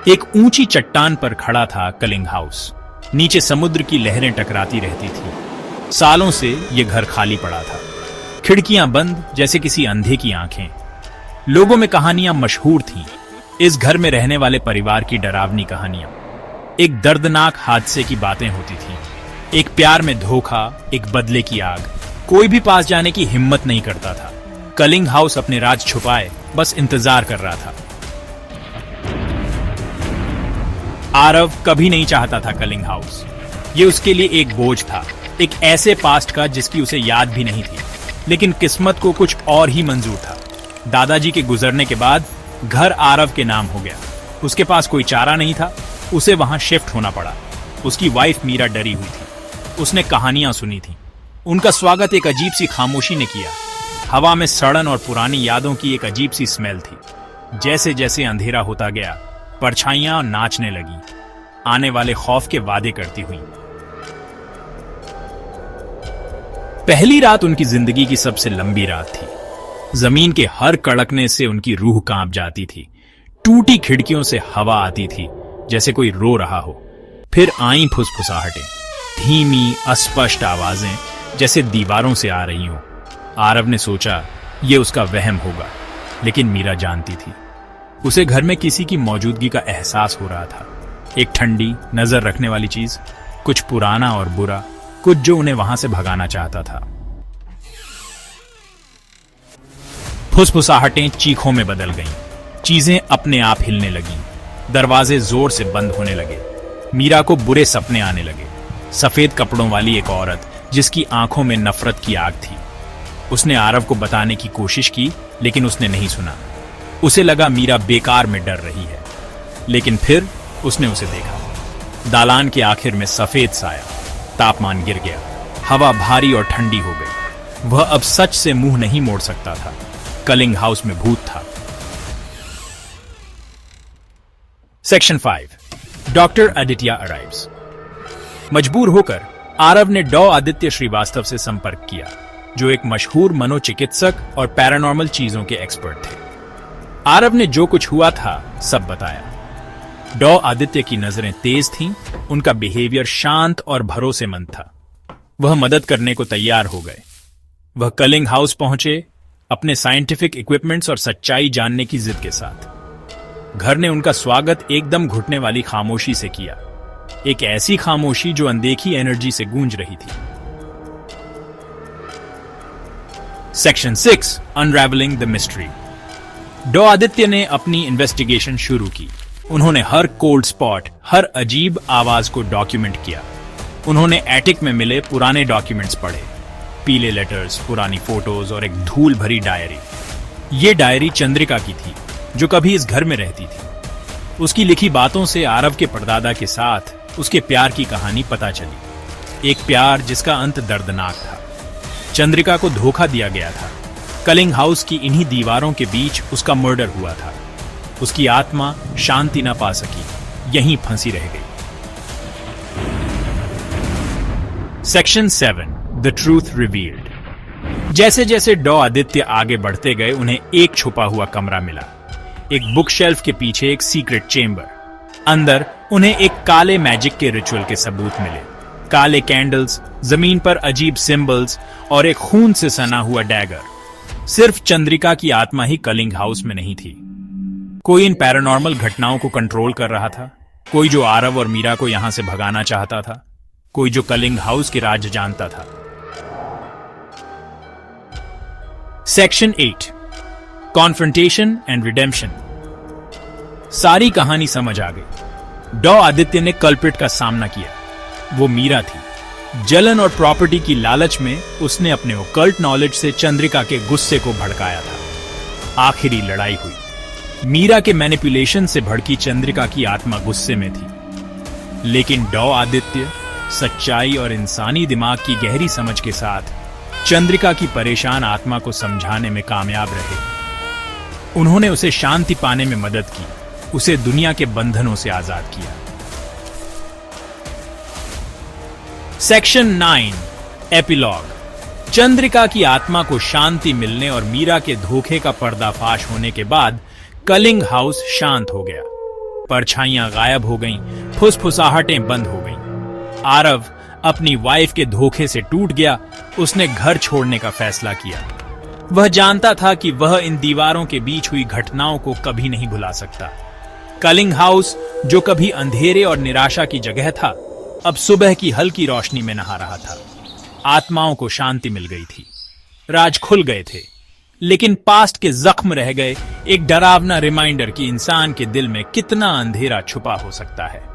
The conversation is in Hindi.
एक ऊंची चट्टान पर खड़ा था कलिंग हाउस। नीचे समुद्र की लहरें टकराती रहती थी। सालों से यह घर खाली पड़ा था, खिड़कियां बंद जैसे किसी अंधे की आंखें। लोगों में कहानियां मशहूर थीं, इस घर में रहने वाले परिवार की डरावनी कहानियां। एक दर्दनाक हादसे की बातें होती थीं, एक प्यार में धोखा, एक बदले की आग। कोई भी पास जाने की हिम्मत नहीं करता था। कलिंग हाउस अपने राज छुपाए बस इंतजार कर रहा था। आरव कभी नहीं चाहता था कलिंग हाउस। ये उसके लिए एक बोझ था, एक ऐसे पास्ट का जिसकी उसे याद भी नहीं थी। लेकिन किस्मत को कुछ और ही मंजूर था। दादाजी के गुजरने के बाद घर आरव के नाम हो गया। उसके पास कोई चारा नहीं था, उसे वहां शिफ्ट होना पड़ा। उसकी वाइफ मीरा डरी हुई थी। उसने कहानियां सुनी थी। उनका स्वागत एक अजीब सी खामोशी ने किया। हवा में सड़न और पुरानी यादों की एक अजीब सी स्मेल थी। जैसे जैसे अंधेरा होता गया, परछाइयां नाचने लगी, आने वाले खौफ के वादे करती हुई। पहली रात उनकी जिंदगी की सबसे लंबी रात थी। जमीन के हर कड़कने से उनकी रूह कांप जाती थी। टूटी खिड़कियों से हवा आती थी जैसे कोई रो रहा हो। फिर आईं फुसफुसाहटें, धीमी अस्पष्ट आवाजें जैसे दीवारों से आ रही हों। आरव ने सोचा यह उसका वहम होगा, लेकिन मीरा जानती थी। उसे घर में किसी की मौजूदगी का एहसास हो रहा था। एक ठंडी नजर रखने वाली चीज, कुछ पुराना और बुरा, कुछ जो उन्हें वहां से भगाना चाहता था। फुसफुसाहटें चीखों में बदल गईं। चीजें अपने आप हिलने लगीं। दरवाजे जोर से बंद होने लगे। मीरा को बुरे सपने आने लगे। सफेद कपड़ों वाली एक औरत जिसकी आंखों में नफरत की आग थी। उसने आरव को बताने की कोशिश की, लेकिन उसने नहीं सुना। उसे लगा मीरा बेकार में डर रही है। लेकिन फिर उसने उसे देखा। दालान के आखिर में सफेद साया। तापमान गिर गया। हवा भारी और ठंडी हो गई। वह अब सच से मुंह नहीं मोड़ सकता था। कलिंग हाउस में भूत था। सेक्शन 5। Doctor Aditya arrives. मजबूर होकर आरव ने डॉ आदित्य श्रीवास्तव से संपर्क किया, जो एक मशहूर मनोचिकित्सक और पैरानॉर्मल चीजों के एक्सपर्ट थे। आरव ने जो कुछ हुआ था सब बताया। डॉ आदित्य की नजरें तेज थीं, उनका बिहेवियर शांत और भरोसेमंद था। वह मदद करने को तैयार हो गए। वह कलिंग हाउस पहुंचे, अपने साइंटिफिक इक्विपमेंट्स और सच्चाई जानने की जिद के साथ। घर ने उनका स्वागत एकदम घुटने वाली खामोशी से किया, एक ऐसी खामोशी जो अनदेखी एनर्जी से गूंज रही थी। Section 6। Unravelling the mystery. Dr Aditya ने अपनी इन्वेस्टिगेशन शुरू की। उन्होंने हर कोल्ड स्पॉट, हर अजीब आवाज को डॉक्यूमेंट किया। उन्होंने एटिक में मिले पुराने डॉक्यूमेंट्स पढ़े, पीले लेटर्स, पुरानी फोटोज और एक धूल भरी डायरी। ये डायरी चंद्रिका की थी, जो कभी इस घर में रहती थी। उसकी लिखी बातों से आरव के परदादा के साथ उसके प्यार की कहानी पता चली। एक प्यार जिसका अंत दर्दनाक था। चंद्रिका को धोखा दिया गया था। कलिंग हाउस की इन्हीं दीवारों के बीच उसका मर्डर हुआ था। उसकी आत्मा शांति न पा सकी, यहीं फंसी रह गई। सेक्शन 7। The truth revealed. जैसे जैसे डॉ आदित्य आगे बढ़ते गए, उन्हें एक छुपा हुआ कमरा मिला। एक बुक शेल्फ के पीछे एक सीक्रेट चेंबर। अंदर उन्हें एक काले मैजिक के रिचुअल के सबूत मिले। काले कैंडल्स, जमीन पर अजीब सिंबल्स और एक खून से सना हुआ डैगर। सिर्फ चंद्रिका की आत्मा ही कलिंग हाउस में नहीं थी। कोई इन पैरानॉर्मल घटनाओं को कंट्रोल कर रहा था। कोई जो आरव और मीरा को यहां से भगाना चाहता था। कोई जो कलिंग हाउस के राज जानता था। सेक्शन 8। Confrontation and redemption. सारी कहानी समझ आ गई। डॉ आदित्य ने कल्प्रिट का सामना किया। वो मीरा थी। जलन और प्रॉपर्टी की लालच में उसने अपने ओकल्ट नॉलेज से चंद्रिका के गुस्से को भड़काया था। आखिरी लड़ाई हुई। मीरा के मैनिपुलेशन से भड़की चंद्रिका की आत्मा गुस्से में थी। लेकिन डॉ आदित्य सच्चाई और इंसानी दिमाग की गहरी समझ के साथ चंद्रिका की परेशान आत्मा को समझाने में कामयाब रहे। उन्होंने उसे शांति पाने में मदद की, उसे दुनिया के बंधनों से आजाद किया। सेक्शन 9। एपिलॉग। चंद्रिका की आत्मा को शांति मिलने और मीरा के धोखे का पर्दाफाश होने के बाद कलिंग हाउस शांत हो गया। परछाइयां गायब हो गईं, फुसफुसाहटें बंद हो गईं। आरव अपनी वाइफ के धोखे से टूट गया। उसने घर छोड़ने का फैसला किया। वह जानता था कि वह इन दीवारों के बीच हुई घटनाओं को कभी नहीं भुला सकता। कलिंग हाउस, जो कभी अंधेरे और निराशा की जगह था, अब सुबह की हल्की रोशनी में नहा रहा था। आत्माओं को शांति मिल गई थी। राज खुल गए थे, लेकिन पास्ट के जख्म रह गए, एक डरावना रिमाइंडर कि इंसान के दिल में कितना अंधेरा छुपा हो सकता है।